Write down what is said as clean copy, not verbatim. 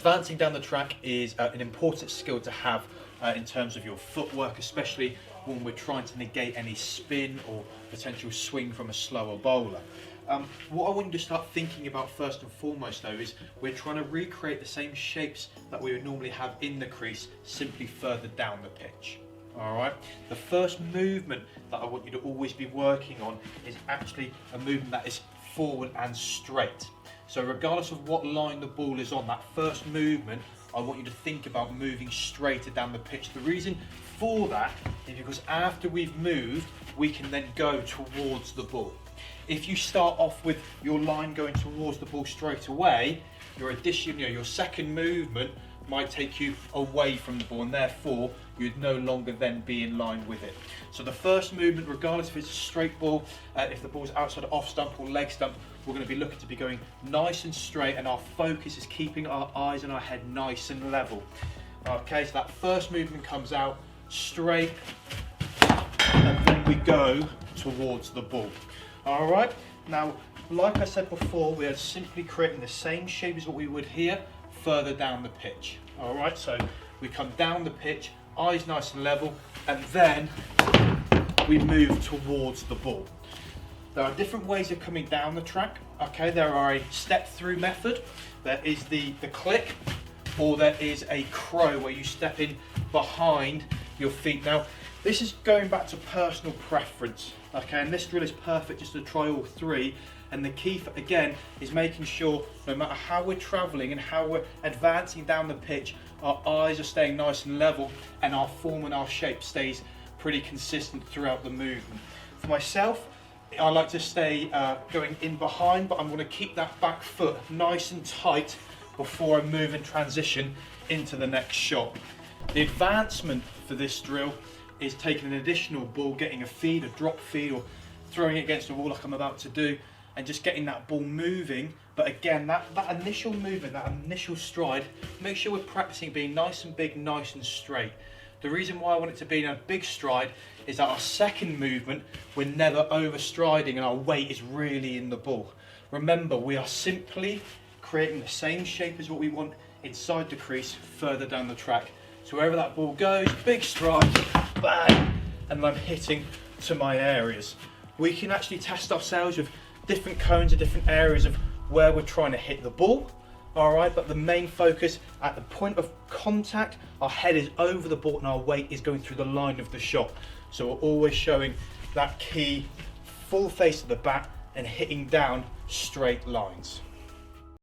advancing down the track is an important skill to have in terms of your footwork, especially when we're trying to negate any spin or potential swing from a slower bowler. What I want you to start thinking about first and foremost though is we're trying to recreate the same shapes that we would normally have in the crease, simply further down the pitch. Alright, the first movement that I want you to always be working on is actually a movement that is forward and straight. So regardless of what line the ball is on, that first movement, I want you to think about moving straighter down the pitch. The reason for that is because after we've moved, we can then go towards the ball. If you start off with your line going towards the ball straight away, your second movement might take you away from the ball, and therefore you'd no longer then be in line with it. So the first movement, regardless if it's a straight ball, if the ball's outside off stump or leg stump, we're going to be looking to be going nice and straight, and our focus is keeping our eyes and our head nice and level. Okay, so that first movement comes out straight, and then we go towards the ball. All right, now like I said before, we are simply creating the same shape as what we would here, further down the pitch. All right, so we come down the pitch, eyes nice and level, and then we move towards the ball. There are different ways of coming down the track. Okay, there are a step through method, there is the click, or there is a crow where you step in behind your feet. Now this is going back to personal preference, okay, and this drill is perfect just to try all three. And the key, again, is making sure no matter how we're travelling and how we're advancing down the pitch, our eyes are staying nice and level, and our form and our shape stays pretty consistent throughout the movement. For myself, I like to stay going in behind, but I'm going to keep that back foot nice and tight before I move and transition into the next shot. The advancement for this drill is taking an additional ball, getting a feed, a drop feed, or throwing it against the wall like I'm about to do, and just getting that ball moving. But again, that initial movement, that initial stride, make sure we're practicing being nice and big, nice and straight. The reason why I want it to be in a big stride is that our second movement, we're never overstriding and our weight is really in the ball. Remember, we are simply creating the same shape as what we want inside the crease, further down the track. So wherever that ball goes, big stride, bang, and I'm hitting to my areas. We can actually test ourselves with different cones and different areas of where we're trying to hit the ball. All right, but the main focus at the point of contact, our head is over the ball and our weight is going through the line of the shot. So we're always showing that key full face of the bat and hitting down straight lines.